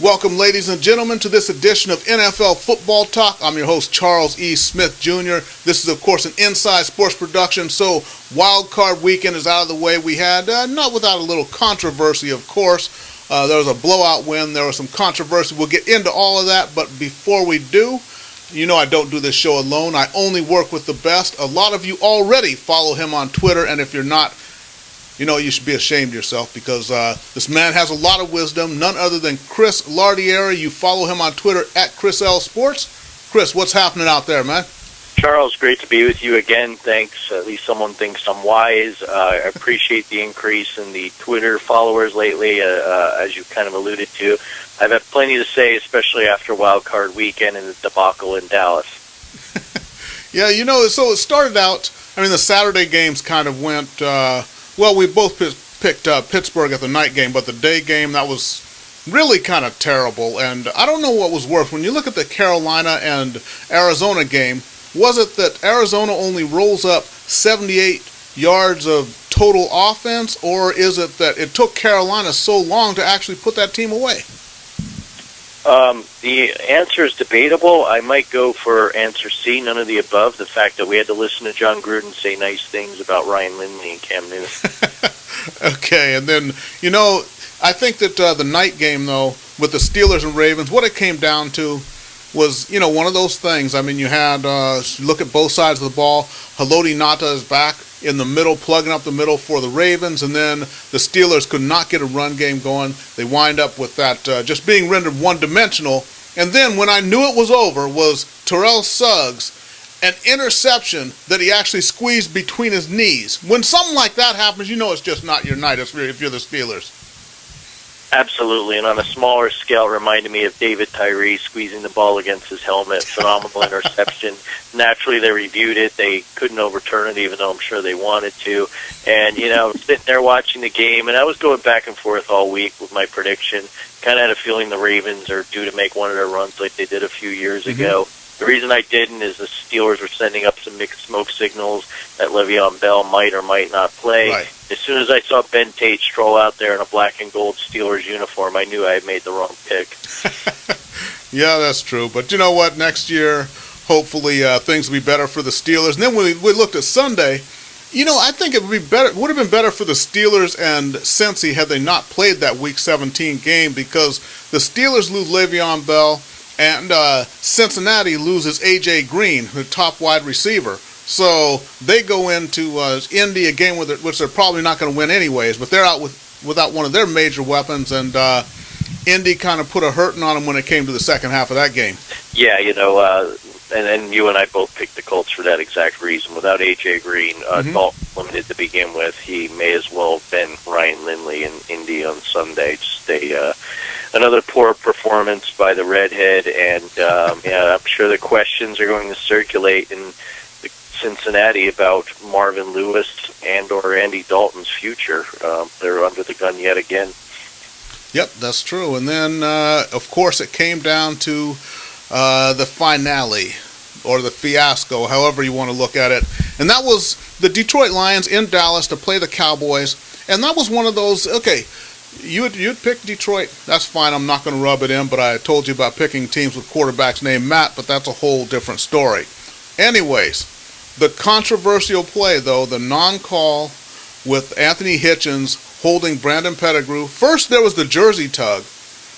Welcome, ladies and gentlemen, to this edition of NFL Football Talk. I'm your host, Charles E. Smith, Jr. This is, of course, an inside sports production, so Wild Card Weekend is out of the way. We had, not without a little controversy, of course. There was a blowout win. There was some controversy. We'll get into all of that, but before we do, you know I don't do this show alone. I only work with the best. A lot of you already follow him on Twitter, and if you're not, you know, you should be ashamed of yourself because this man has a lot of wisdom, none other than Chris Lardieri. You follow him on Twitter at Chris L Sports. Chris, what's happening out there, man? Charles, great to be with you again. Thanks. At least someone thinks I'm wise. I appreciate the increase in the Twitter followers lately, as you kind of alluded to. I've had plenty to say, especially after Wild Card Weekend and the debacle in Dallas. Yeah, you know, so it started out, I mean, the Saturday games kind of went... well, we both picked Pittsburgh at the night game, but the day game, that was really kind of terrible. And I don't know what was worse. When you look at the Carolina and Arizona game, was it that Arizona only rolls up 78 yards of total offense, or is it that it took Carolina so long to actually put that team away? The answer is debatable. I might go for answer C, none of the above. The fact that we had to listen to John Gruden say nice things about Ryan Lindley and Cam Newton. Okay, and then, you know, I think that the night game, though, with the Steelers and Ravens, what it came down to was, you know, one of those things. I mean, you had, look at both sides of the ball. Haloti Ngata is back in the middle, plugging up the middle for the Ravens, and then the Steelers could not get a run game going. They wind up with that just being rendered one-dimensional. And then when I knew it was over was Terrell Suggs, an interception that he actually squeezed between his knees. When something like that happens, you know it's just not your night if you're the Steelers. Absolutely, and on a smaller scale, it reminded me of David Tyree squeezing the ball against his helmet. Phenomenal interception. Naturally, they reviewed it. They couldn't overturn it, even though I'm sure they wanted to. And, you know, sitting there watching the game, and I was going back and forth all week with my prediction. Kind of had a feeling the Ravens are due to make one of their runs like they did a few years ago. The reason I didn't is the Steelers were sending up some mixed smoke signals that Le'Veon Bell might or might not play. Right. As soon as I saw Ben Tate stroll out there in a black and gold Steelers uniform, I knew I had made the wrong pick. Yeah, that's true. But you know what? Next year, hopefully things will be better for the Steelers. And then when we looked at Sunday, you know, I think it would have been better for the Steelers and Cincy had they not played that Week 17 game, because the Steelers lose Le'Veon Bell and Cincinnati loses A.J. Green, the top wide receiver. So they go into Indy, a game which they're probably not going to win anyways, but they're out without one of their major weapons, and Indy kind of put a hurting on them when it came to the second half of that game. Yeah, you know, and you and I both picked the Colts for that exact reason. Without A.J. Green, Dalton limited to begin with, he may as well have been Ryan Lindley in Indy on Sunday. Just another poor performance by the Redhead, and yeah, I'm sure the questions are going to circulate in Cincinnati about Marvin Lewis and or Andy Dalton's future. They're under the gun yet again. Yep, that's true. And then, of course, it came down to the finale, or the fiasco, however you want to look at it. And that was the Detroit Lions in Dallas to play the Cowboys. And that was one of those, okay, you'd pick Detroit. That's fine. I'm not going to rub it in, but I told you about picking teams with quarterbacks named Matt, but that's a whole different story. Anyways, the controversial play, though, the non-call with Anthony Hitchens holding Brandon Pettigrew. First, there was the jersey tug.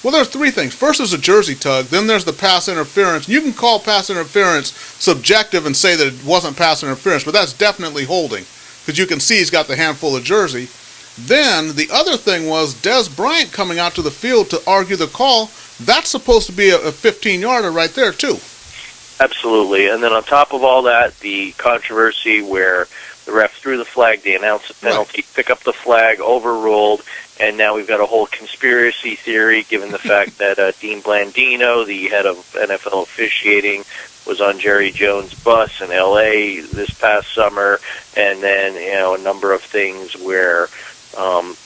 Well, there's three things. First, there's a jersey tug. Then there's the pass interference. You can call pass interference subjective and say that it wasn't pass interference, but that's definitely holding, because you can see he's got the handful of jersey. Then the other thing was Dez Bryant coming out to the field to argue the call. That's supposed to be a 15-yarder right there, too. Absolutely. And then on top of all that, the controversy where the ref threw the flag, they announced the penalty, pick up the flag, overruled, and now we've got a whole conspiracy theory given the fact that Dean Blandino, the head of NFL officiating, was on Jerry Jones' bus in L.A. this past summer, and then, you know, a number of things where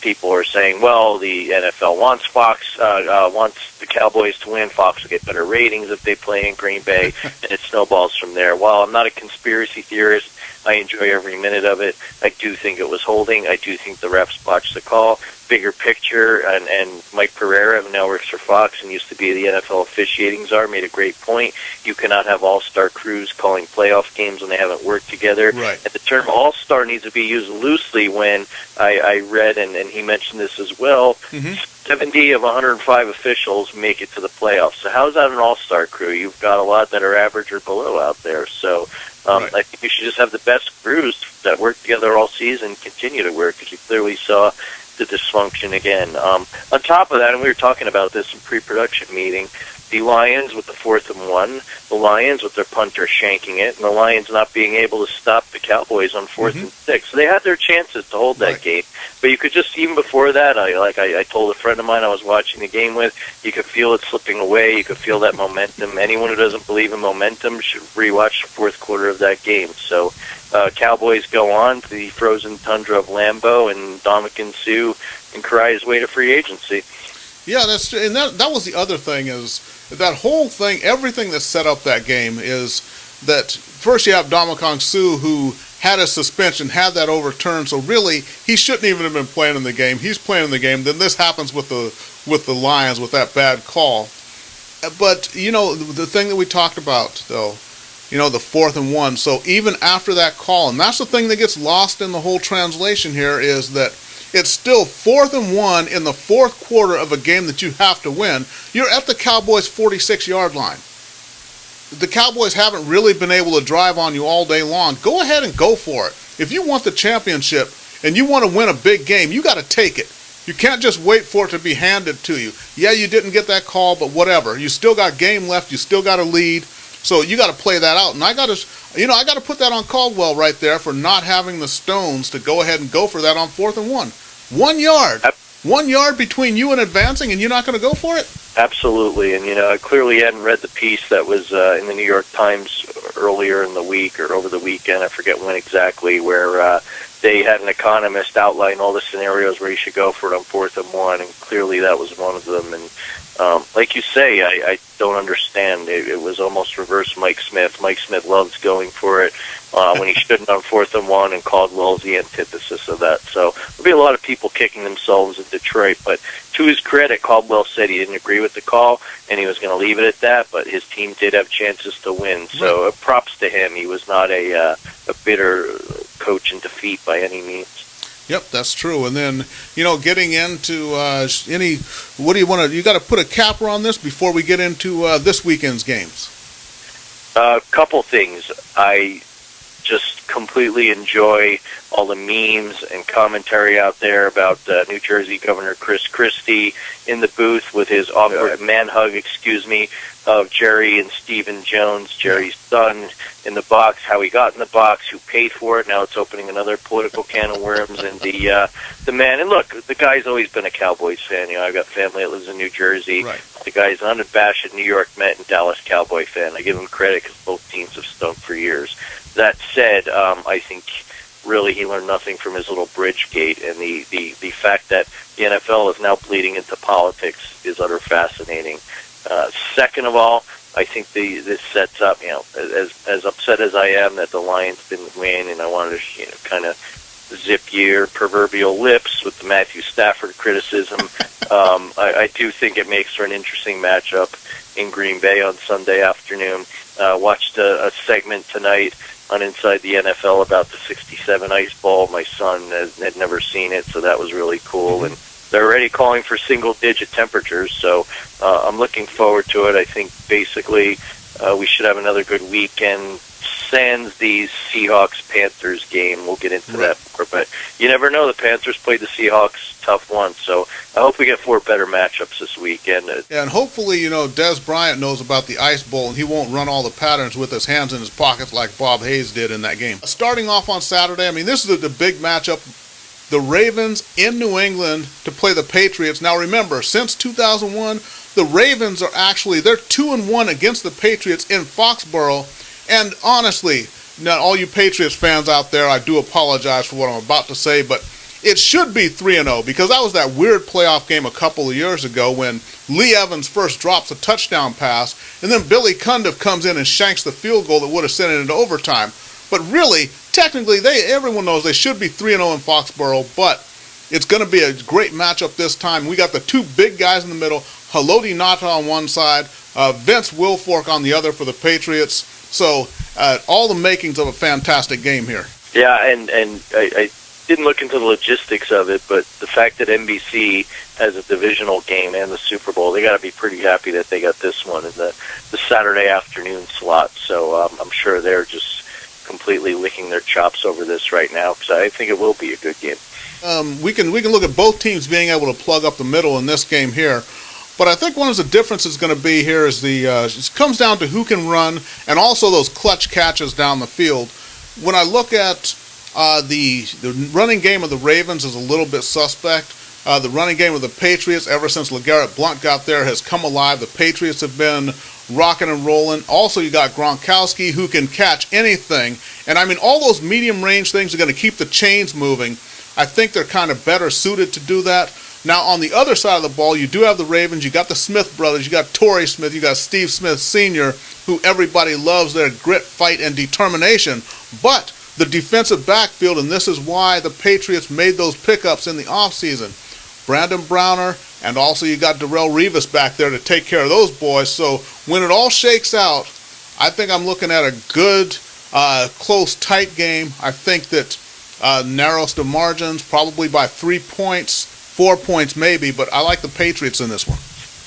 people are saying, well, the NFL wants wants the Cowboys to win. Fox will get better ratings if they play in Green Bay, and it snowballs from there. While I'm not a conspiracy theorist, I enjoy every minute of it. I do think it was holding. I do think the refs botched the call. bigger picture, and Mike Pereira, who now works for Fox and used to be the NFL officiating czar, made a great point. You cannot have all-star crews calling playoff games when they haven't worked together. Right. And the term all-star needs to be used loosely when I read, and he mentioned this as well, 70 of 105 officials make it to the playoffs. So how is that an all-star crew? You've got a lot that are average or below out there. So Right. I think you should just have the best crews that work together all season continue to work, because you clearly saw the dysfunction again. On top of that, and we were talking about this in pre-production meeting, the Lions with the 4th and 1, the Lions with their punter shanking it, and the Lions not being able to stop the Cowboys on 4th and 6. So they had their chances to hold that game. But you could just, even before that, I told a friend of mine I was watching the game with, you could feel it slipping away. You could feel that momentum. Anyone who doesn't believe in momentum should rewatch the 4th quarter of that game. So Cowboys go on to the frozen tundra of Lambeau, and Ndamukong Suh and cry his way to free agency. Yeah, that's true. And that was the other thing, is that whole thing, everything that set up that game is that first you have Ndamukong Suh, who had a suspension, had that overturned, so really he shouldn't even have been playing in the game. He's playing in the game. Then this happens with the Lions with that bad call. But, you know, the thing that we talked about, though, you know, the 4th and 1. So even after that call, and that's the thing that gets lost in the whole translation here, is that it's still 4th and 1 in the 4th quarter of a game that you have to win. You're at the Cowboys' 46-yard line. The Cowboys haven't really been able to drive on you all day long. Go ahead and go for it. If you want the championship and you want to win a big game, you got to take it. You can't just wait for it to be handed to you. Yeah, you didn't get that call, but whatever. You still got game left. You still got a lead. So you got to play that out. And I got to put that on Caldwell right there for not having the stones to go ahead and go for that on 4th and 1. 1 yard. 1 yard between you and advancing, and you're not going to go for it? Absolutely. And, you know, I clearly hadn't read the piece that was in the New York Times earlier in the week or over the weekend, I forget when exactly, where they had an economist outline all the scenarios where you should go for it on 4th and 1, and clearly that was one of them. And like you say, I don't understand. It was almost reverse Mike Smith. Mike Smith loves going for it when he shouldn't on 4th and 1, and Caldwell's the antithesis of that. So there'll be a lot of people kicking themselves in Detroit. But to his credit, Caldwell said he didn't agree with the call, and he was going to leave it at that, but his team did have chances to win. So props to him. He was not a bitter coach in defeat by any means. Yep, that's true. And then, you know, getting into what do you want to, you got to put a capper on this before we get into this weekend's games. Couple things. I just completely enjoy all the memes and commentary out there about New Jersey Governor Chris Christie in the booth with his awkward man hug, of Jerry and Stephen Jones, Jerry's son, in the box, how he got in the box, who paid for it. Now it's opening another political can of worms. And the man, and look, the guy's always been a Cowboys fan. You know, I've got family that lives in New Jersey. Right. The guy's an unabashed New York Met and Dallas Cowboy fan. I give him credit because both teams have stunk for years. That said, I think really he learned nothing from his little Bridgegate, and the fact that the NFL is now bleeding into politics is utter fascinating. Second of all, I think this sets up, you know, as upset as I am that the Lions didn't win, and I wanted to, you know, kind of zip your proverbial lips with the Matthew Stafford criticism. I do think it makes for an interesting matchup in Green Bay on Sunday afternoon. Watched a segment tonight on Inside the NFL about the 67 Ice Bowl. My son had never seen it, so that was really cool. And they're already calling for single-digit temperatures, so I'm looking forward to it. I think basically we should have another good weekend. Sans the Seahawks-Panthers game, we'll get into that more. But you never know. The Panthers played the Seahawks tough once, so I hope we get 4 better matchups this weekend. Yeah, and hopefully, you know, Des Bryant knows about the Ice Bowl, and he won't run all the patterns with his hands in his pockets like Bob Hayes did in that game. Starting off on Saturday, I mean, this is the big matchup. The Ravens in New England to play the Patriots. Now remember, since 2001, the Ravens are actually, they're 2-1 against the Patriots in Foxborough. And honestly, now all you Patriots fans out there, I do apologize for what I'm about to say, but it should be 3-0 because that was that weird playoff game a couple of years ago when Lee Evans first drops a touchdown pass, and then Billy Cundiff comes in and shanks the field goal that would have sent it into overtime. But really, technically, everyone knows they should be 3-0 in Foxborough, but It's going to be a great matchup this time. We got the two big guys in the middle, Haloti Ngata on one side, Vince Wilfork on the other for the Patriots. So all the makings of a fantastic game here. Yeah, and I didn't look into the logistics of it, but the fact that NBC has a divisional game and the Super Bowl, they got to be pretty happy that they got this one in the Saturday afternoon slot. So I'm sure they're just completely licking their chops over this right now, because I think it will be a good game. We can look at both teams being able to plug up the middle in this game here. But I think one of the differences going to be here is it comes down to who can run and also those clutch catches down the field. When I look at the running game of the Ravens is a little bit suspect. The running game of the Patriots, ever since LeGarrette Blount got there, has come alive. The Patriots have been rocking and rolling. Also, you got Gronkowski, who can catch anything. And, I mean, all those medium-range things are going to keep the chains moving. I think they're kind of better suited to do that. Now, on the other side of the ball, you do have the Ravens. You got the Smith brothers. You got Torrey Smith. You got Steve Smith Sr., who everybody loves their grit, fight, and determination. But the defensive backfield, and this is why the Patriots made those pickups in the offseason. Brandon Browner, and also you got Darrelle Revis back there to take care of those boys. So when it all shakes out, I think I'm looking at a good, close, tight game. I think that narrows the margins, probably by 3 points, 4 points maybe, but I like the Patriots in this one.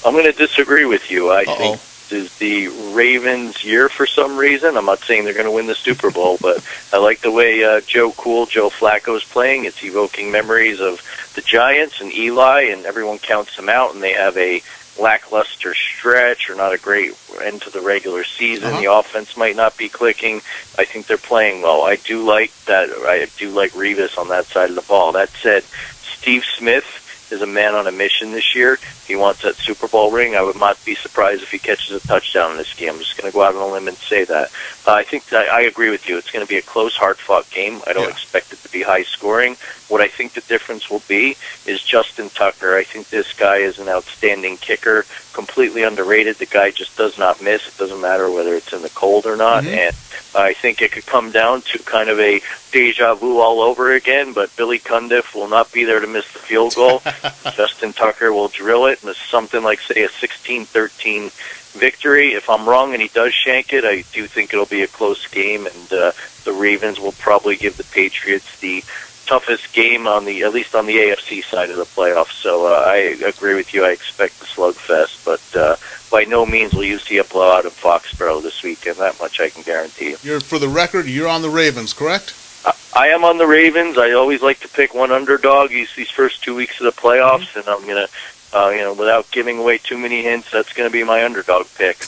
I'm going to disagree with you. I think this is the Ravens' year for some reason. I'm not saying they're going to win the Super Bowl, but I like the way Joe Flacco is playing. It's evoking memories of the Giants and Eli, and everyone counts them out, and they have a lackluster stretch or not a great end to the regular season. The offense might not be clicking. I think they're playing well. I do like that. I do like Revis on that side of the ball. That said, Steve Smith is a man on a mission this year. He wants that Super Bowl ring. I would not be surprised if he catches a touchdown in this game. I'm just going to go out on a limb and say that. I think that I agree with you. It's going to be a close, hard-fought game. I don't expect it to be high-scoring. What I think the difference will be is Justin Tucker. I think this guy is an outstanding kicker, completely underrated. The guy just does not miss. It doesn't matter whether it's in the cold or not. And I think it could come down to kind of a deja vu all over again, but Billy Cundiff will not be there to miss the field goal. Justin Tucker will drill it, and it's something like, say, a 16-13 victory. If I'm wrong and he does shank it, I do think it'll be a close game, and the Ravens will probably give the Patriots the toughest game at least on the AFC side of the playoffs. So I agree with you. I expect the slugfest, but by no means will you see a blowout in Foxborough this weekend. That much I can guarantee you. For the record, you're on the Ravens, correct? I am on the Ravens. I always like to pick one underdog these first 2 weeks of the playoffs, and I'm going to, without giving away too many hints, that's going to be my underdog pick.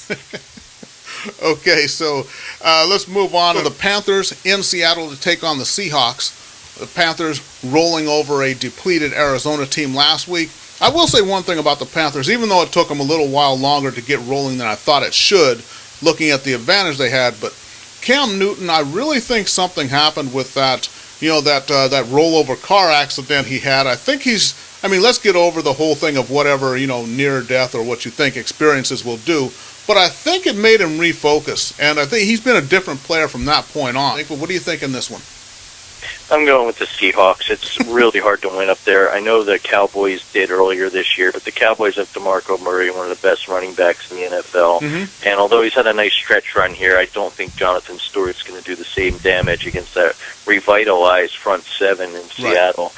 Okay, so let's move on to the Panthers in Seattle to take on the Seahawks. The Panthers rolling over a depleted Arizona team last week. I will say one thing about the Panthers, even though it took them a little while longer to get rolling than I thought it should, looking at the advantage they had, but Cam Newton, I really think something happened with that, that rollover car accident he had. I think let's get over the whole thing of whatever, near death or what you think experiences will do. But I think it made him refocus, and I think he's been a different player from that point on. But what do you think in this one? I'm going with the Seahawks. It's really hard to win up there. I know the Cowboys did earlier this year, but the Cowboys have DeMarco Murray, one of the best running backs in the NFL. And although he's had a nice stretch run here, I don't think Jonathan Stewart's going to do the same damage against that revitalized front seven in Seattle.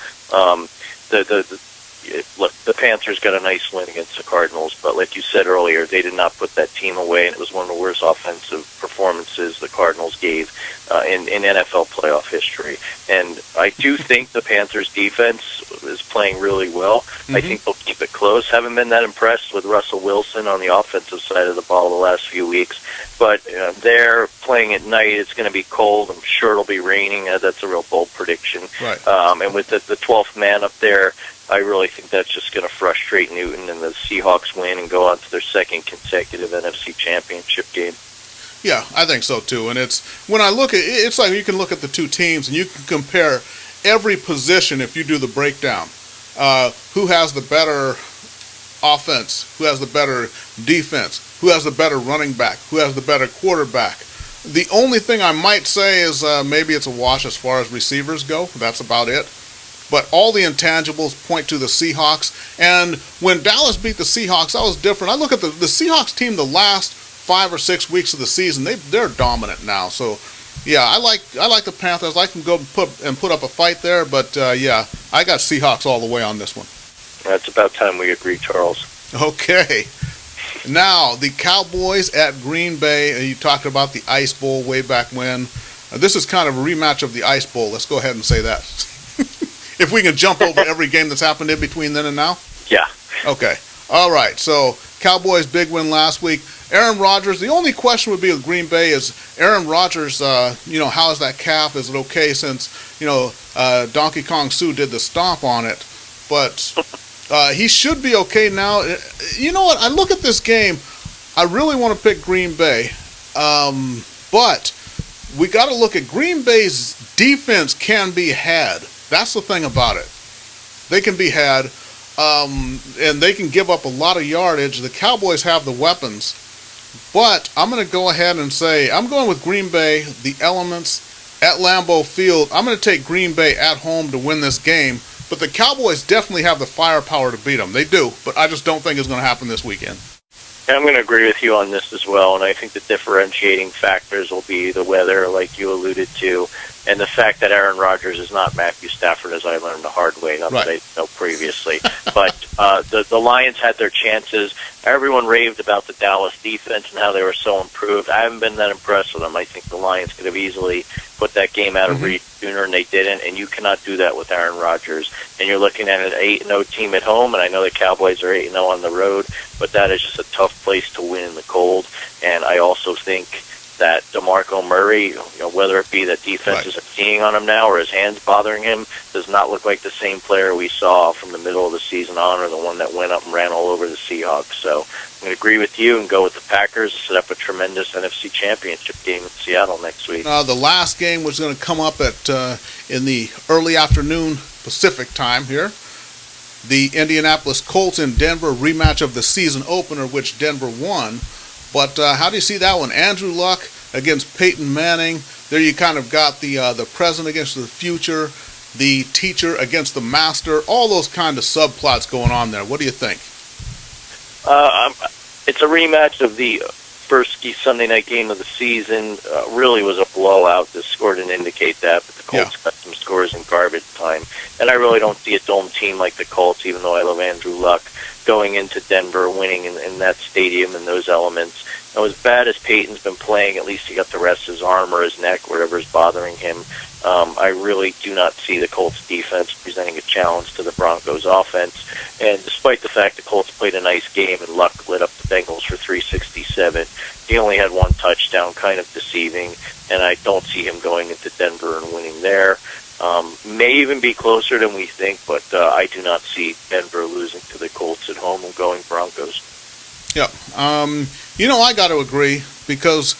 Look, the Panthers got a nice win against the Cardinals, but like you said earlier, they did not put that team away, and it was one of the worst offensive performances the Cardinals gave in NFL playoff history. And I do think the Panthers' defense is playing really well. I think they'll keep it close. Haven't been that impressed with Russell Wilson on the offensive side of the ball the last few weeks, but they're playing at night. It's going to be cold. I'm sure it'll be raining. That's a real bold prediction. And with the 12th man up there, I really think that's just going to frustrate Newton, and the Seahawks win and go on to their second consecutive NFC Championship game. Yeah, I think so too. And when I look at it, it's like you can look at the two teams and you can compare every position if you do the breakdown. Who has the better offense? Who has the better defense? Who has the better running back? Who has the better quarterback? The only thing I might say is maybe it's a wash as far as receivers go. That's about it. but all the intangibles point to the Seahawks. And when Dallas beat the Seahawks, that was different. I look at the Seahawks team the last 5 or 6 weeks of the season. They're dominant now. So, yeah, I like the Panthers. I like them to go put up a fight there. But, yeah, I got Seahawks all the way on this one. That's about time we agree, Charles. Okay. Now, the Cowboys at Green Bay. You talked about the Ice Bowl way back when. This is kind of a rematch of the Ice Bowl. Let's go ahead and say that. If we can jump over every game that's happened in between then and now? Yeah. Okay. All right. So, Cowboys' big win last week. Aaron Rodgers, the only question would be with Green Bay is Aaron Rodgers, how is that calf? Is it okay since, Donkey Kong Sue did the stomp on it? But he should be okay now. You know what? I look at this game. I really want to pick Green Bay. But we got to look at Green Bay's defense can be had. That's the thing about it. They can be had, and they can give up a lot of yardage. The Cowboys have the weapons. But I'm going to go ahead and say I'm going with Green Bay, the elements, at Lambeau Field. I'm going to take Green Bay at home to win this game. But the Cowboys definitely have the firepower to beat them. They do, but I just don't think it's going to happen this weekend. I'm going to agree with you on this as well, and I think the differentiating factors will be the weather, like you alluded to, and the fact that Aaron Rodgers is not Matthew Stafford, as I learned the hard way, not that I know previously. But the Lions had their chances. Everyone raved about the Dallas defense and how they were so improved. I haven't been that impressed with them. I think the Lions could have easily put that game out of reach sooner, and they didn't, and you cannot do that with Aaron Rodgers. And you're looking at an 8-0 team at home, and I know the Cowboys are 8-0 on the road, but that is just a tough place to win in the cold. And I also think that DeMarco Murray, whether it be that defenses are seeing on him now or his hands bothering him, does not look like the same player we saw from the middle of the season on, or the one that went up and ran all over the Seahawks. So I'm going to agree with you and go with the Packers to set up a tremendous NFC Championship game in Seattle next week. The last game was going to come up in the early afternoon Pacific time here. The Indianapolis Colts in Denver, rematch of the season opener, which Denver won. But how do you see that one? Andrew Luck against Peyton Manning. There you kind of got the present against the future, the teacher against the master, all those kind of subplots going on there. What do you think? It's a rematch of the first Sunday night game of the season. Really was a blowout. The score didn't indicate that, but the Colts got some scores in garbage time. And I really don't see a dome team like the Colts, even though I love Andrew Luck, going into Denver, winning in that stadium and those elements. Now, as bad as Peyton's been playing, at least he got the rest of his arm or his neck, whatever's bothering him. I really do not see the Colts defense presenting a challenge to the Broncos offense. And despite the fact the Colts played a nice game and Luck lit up the Bengals for 367, he only had one touchdown, kind of deceiving, and I don't see him going into Denver and winning there. May even be closer than we think, but I do not see Denver losing to the Colts at home and going Broncos. Yeah. I got to agree because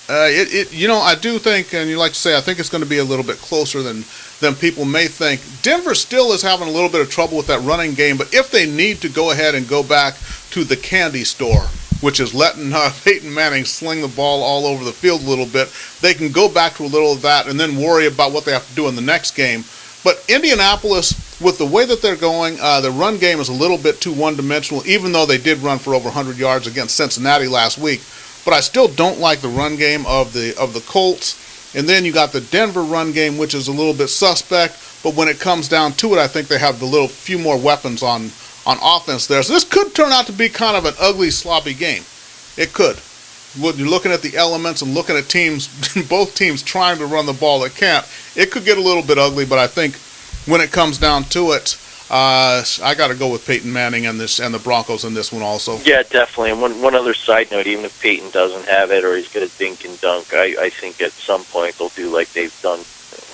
I do think, and you like to say, I think it's going to be a little bit closer than people may think. Denver still is having a little bit of trouble with that running game, but if they need to go ahead and go back to the candy store, which is letting Peyton Manning sling the ball all over the field a little bit, they can go back to a little of that and then worry about what they have to do in the next game. But Indianapolis, with the way that they're going, the run game is a little bit too one-dimensional, even though they did run for over 100 yards against Cincinnati last week. But I still don't like the run game of the Colts. And then you got the Denver run game, which is a little bit suspect. But when it comes down to it, I think they have the few more weapons on offense there. So this could turn out to be kind of an ugly, sloppy game. It could. When you're looking at the elements and looking at teams, both teams trying to run the ball that can't, it could get a little bit ugly. But I think when it comes down to it, I got to go with Peyton Manning and the Broncos in this one also. Yeah, definitely. And one other side note, even if Peyton doesn't have it or he's going to dink and dunk, I think at some point they'll do like they've done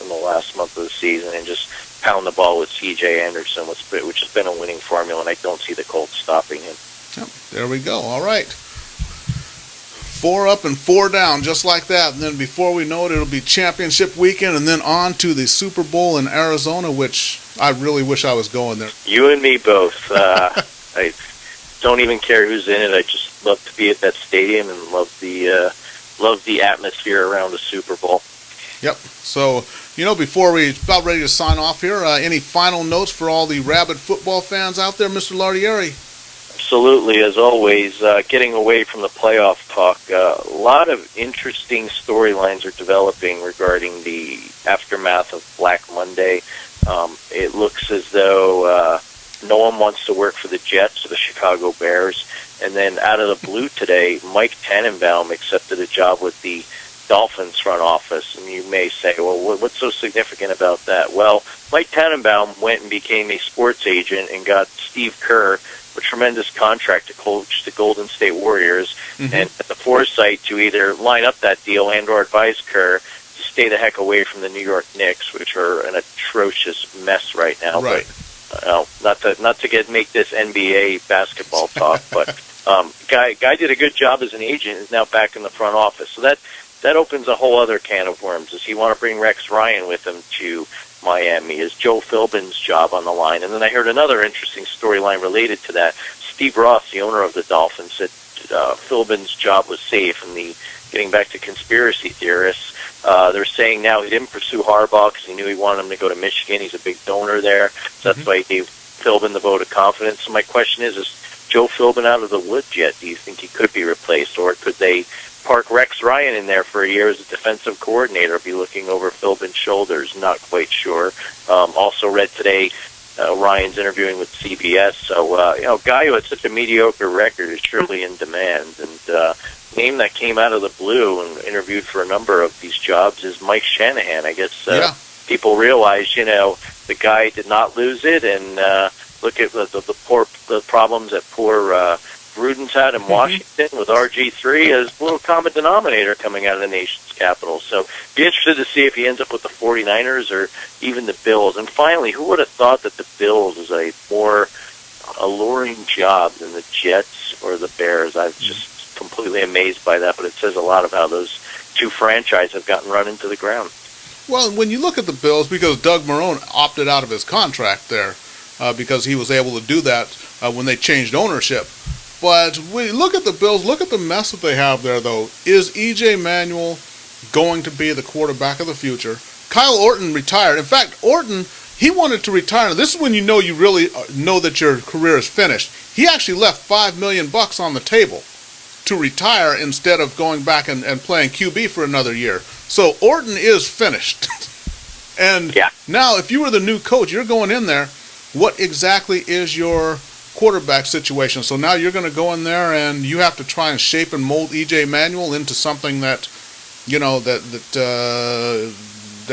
in the last month of the season and just pound the ball with C.J. Anderson, which has been a winning formula, and I don't see the Colts stopping him. Yep, there we go. All right. 4 up and 4 down, just like that. And then before we know it, it'll be championship weekend and then on to the Super Bowl in Arizona, which I really wish I was going there. You and me both. I don't even care who's in it. I just love to be at that stadium and love the atmosphere around the Super Bowl. Yep. So, before we about ready to sign off here, any final notes for all the rabid football fans out there, Mr. Lardieri? Absolutely, as always, getting away from the playoff talk, a lot of interesting storylines are developing regarding the aftermath of Black Monday. It looks as though no one wants to work for the Jets or the Chicago Bears. And then out of the blue today, Mike Tannenbaum accepted a job with the Dolphins front office. And you may say, well, what's so significant about that? Well, Mike Tannenbaum went and became a sports agent and got Steve Kerr a tremendous contract to coach the Golden State Warriors, and the foresight to either line up that deal and or advise Kerr to stay the heck away from the New York Knicks, which are an atrocious mess right now. Right. But, not to make this NBA basketball talk, but guy did a good job as an agent, is now back in the front office. So that opens a whole other can of worms. Does he want to bring Rex Ryan with him to Miami? Is Joe Philbin's job on the line? And then I heard another interesting storyline related to that. Steve Ross, the owner of the Dolphins, said Philbin's job was safe. And getting back to conspiracy theorists, they're saying now he didn't pursue Harbaugh because he knew he wanted him to go to Michigan. He's a big donor there. So that's why he gave Philbin the vote of confidence. So my question is Joe Philbin out of the woods yet? Do you think he could be replaced, or could they park Rex Ryan in there for a year as a defensive coordinator, be looking over Philbin's shoulders? Not quite sure. Also read today Ryan's interviewing with CBS. So, a guy who had such a mediocre record is surely in demand. And name that came out of the blue and interviewed for a number of these jobs is Mike Shanahan. I guess people realize, the guy did not lose it, and look at the problems that poor Gruden's had in Washington with RG3 as a little common denominator coming out of the nation's capital. So be interested to see if he ends up with the 49ers or even the Bills. And finally, who would have thought that the Bills is a more alluring job than the Jets or the Bears? I was just completely amazed by that, but it says a lot of how those two franchises have gotten run into the ground. Well, when you look at the Bills, because Doug Marrone opted out of his contract there because he was able to do that when they changed ownership. But when you look at the Bills, look at the mess that they have there, though. Is E.J. Manuel going to be the quarterback of the future? Kyle Orton retired. In fact, Orton, he wanted to retire. This is when you really know that your career is finished. He actually left $5 million on the table to retire instead of going back and playing QB for another year. So Orton is finished. And now, if you were the new coach, you're going in there. What exactly is your quarterback situation? So now you're going to go in there and you have to try and shape and mold E.J. Manuel into something that, that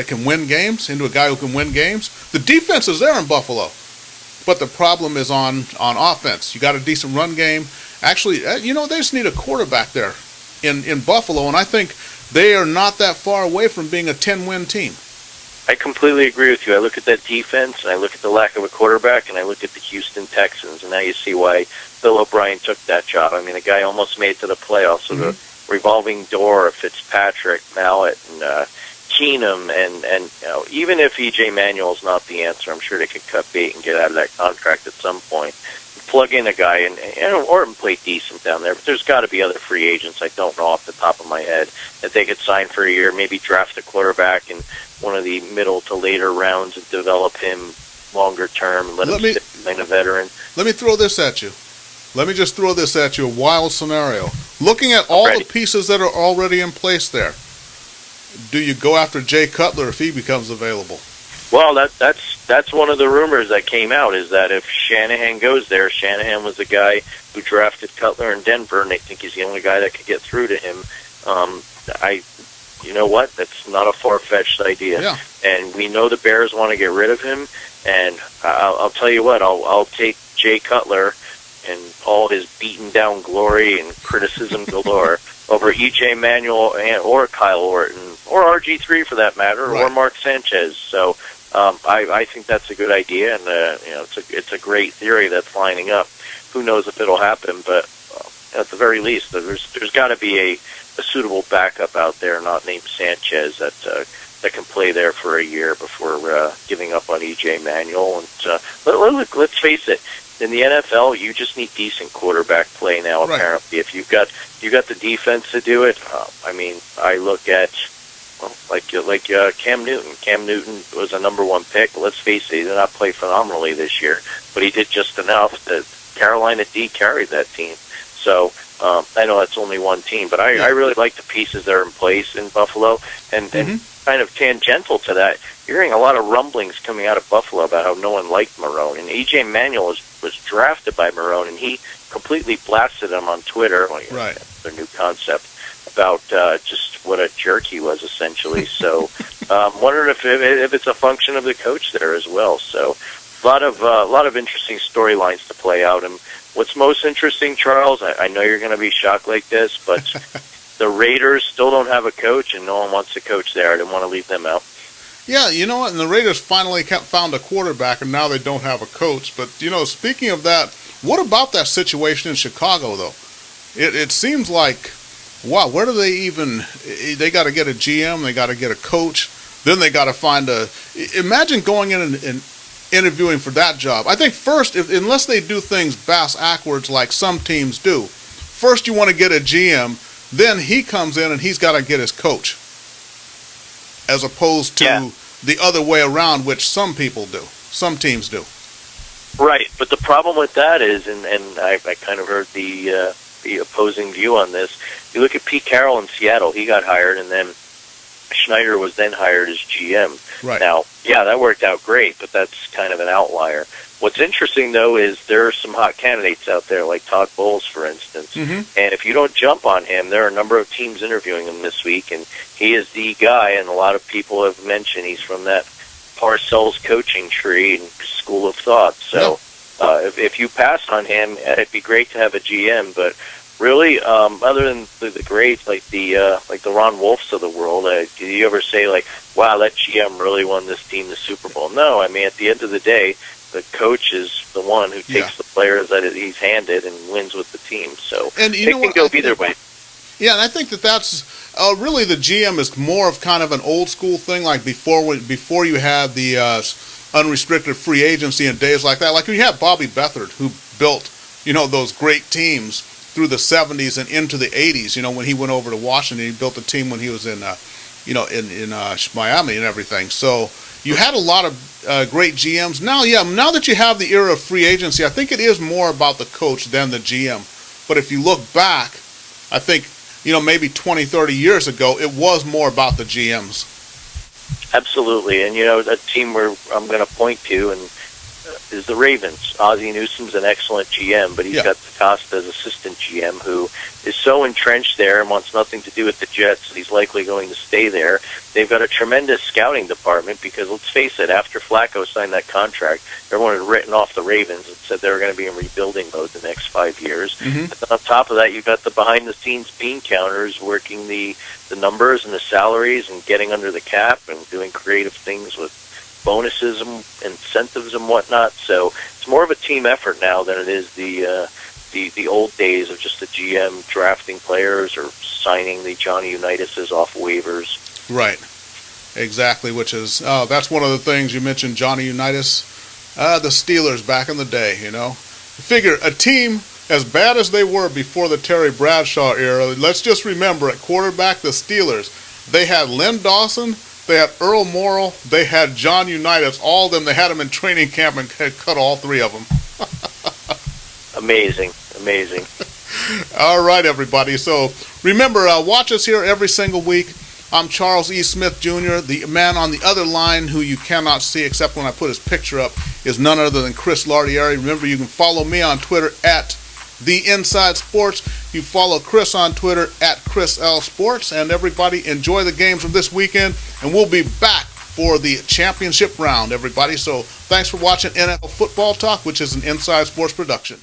can win games, into a guy who can win games. The defense is there in Buffalo, but the problem is on offense. You got a decent run game. Actually, they just need a quarterback there in Buffalo, and I think they are not that far away from being a 10-win team. I completely agree with you. I look at that defense, and I look at the lack of a quarterback, and I look at the Houston Texans, and now you see why Bill O'Brien took that job. I mean, the guy almost made it to the playoffs. So the revolving door of Fitzpatrick, Mallett, and Keenum, and even if E.J. Manuel's not the answer, I'm sure they could cut bait and get out of that contract at some point. Plug in a guy, and Orton played decent down there, but there's got to be other free agents, I don't know off the top of my head, that they could sign for a year, maybe draft a quarterback in one of the middle to later rounds and develop him longer term and let him sit a veteran. Let me throw this at you. Let me just throw this at you, a wild scenario. Looking at all the pieces that are already in place there, do you go after Jay Cutler if he becomes available? Well, that's one of the rumors that came out, is that if Shanahan goes there, Shanahan was the guy who drafted Cutler in Denver, and they think he's the only guy that could get through to him. You know what? That's not a far-fetched idea. Yeah. And we know the Bears want to get rid of him, and I'll tell you what, I'll take Jay Cutler and all his beaten-down glory and criticism galore over E.J. Manuel or Kyle Orton, or RG3 for that matter, or Mark Sanchez. So I think that's a good idea, and it's a great theory that's lining up. Who knows if it'll happen, but at the very least, there's got to be a suitable backup out there, not named Sanchez, that can play there for a year before giving up on E.J. Manuel. And let's face it, in the NFL, you just need decent quarterback play now. Apparently, if you've got the defense to do it, I look at Well, like Cam Newton. Cam Newton was a number one pick. Let's face it, he did not play phenomenally this year, but he did just enough that Carolina D carried that team. So I know that's only one team, but I really like the pieces that are in place in Buffalo. And kind of tangential to that, you're hearing a lot of rumblings coming out of Buffalo about how no one liked Marrone. And E.J. Manuel was drafted by Marrone, and he completely blasted him on Twitter. Right. Their new concept about just what a jerk he was, essentially. So, wondering if it's a function of the coach there as well. So, a lot of interesting storylines to play out. And what's most interesting, Charles, I know you're going to be shocked like this, but the Raiders still don't have a coach, and no one wants to coach there. I didn't want to leave them out. Yeah, you know what? And the Raiders finally found a quarterback, and now they don't have a coach. But, speaking of that, what about that situation in Chicago, though? It seems like, wow, where do they got to get a GM, they got to get a coach, then they got to find imagine going in and interviewing for that job. I think first, unless they do things bass-ackwards like some teams do, first you want to get a GM, then he comes in and he's got to get his coach, as opposed to the other way around, which some teams do. Right, but the problem with that is, and I kind of heard the opposing view on this. You look at Pete Carroll in Seattle; he got hired, and then Schneider was then hired as GM. Right. Now, that worked out great, but that's kind of an outlier. What's interesting, though, is there are some hot candidates out there, like Todd Bowles, for instance. Mm-hmm. And if you don't jump on him, there are a number of teams interviewing him this week, and he is the guy, and a lot of people have mentioned he's from that Parcells coaching tree and school of thought. So if you pass on him, it'd be great to have a GM, but really, other than the greats like the Ron Wolfs of the world, do you ever say, like, wow, that GM really won this team the Super Bowl? No, I mean, at the end of the day, the coach is the one who takes the players that he's handed and wins with the team. So and it can go either way. Yeah, and I think that's really the GM is more of kind of an old school thing, like before you had the unrestricted free agency and days like that. Like you had Bobby Beathard, who built those great teams through the 70s and into the 80s. When he went over to Washington, he built a team when he was in in Miami and everything. So you had a lot of great GMs. Now that you have the era of free agency, I think it is more about the coach than the GM. But if you look back, I think, maybe 20, 30 years ago, it was more about the GMs. Absolutely. And, a team where I'm going to point to is the Ravens. Ozzie Newsom's an excellent GM, but he's got DeCosta as assistant GM, who is so entrenched there and wants nothing to do with the Jets that he's likely going to stay there. They've got a tremendous scouting department because, let's face it, after Flacco signed that contract, everyone had written off the Ravens and said they were going to be in rebuilding mode the next 5 years. Mm-hmm. And then on top of that, you've got the behind-the-scenes bean counters working the numbers and the salaries and getting under the cap and doing creative things with bonuses and incentives and whatnot. So it's more of a team effort now than it is the old days of just the GM drafting players or signing the Johnny Unitas's off waivers. Right. Exactly, which is that's one of the things you mentioned, Johnny Unitas, the Steelers back in the day, Figure a team as bad as they were before the Terry Bradshaw era. Let's just remember, at quarterback, the Steelers, they had Len Dawson, they had Earl Morrall, they had John Unitas, all of them. They had them in training camp and had cut all three of them. Amazing. All right, everybody. So remember, watch us here every single week. I'm Charles E. Smith, Jr. The man on the other line, who you cannot see except when I put his picture up, is none other than Chris Lardieri. Remember, you can follow me on Twitter at The Inside Sports. You follow Chris on Twitter at Chris L Sports. And everybody, enjoy the games from this weekend. And we'll be back for the championship round, everybody. So thanks for watching NFL Football Talk, which is an Inside Sports production.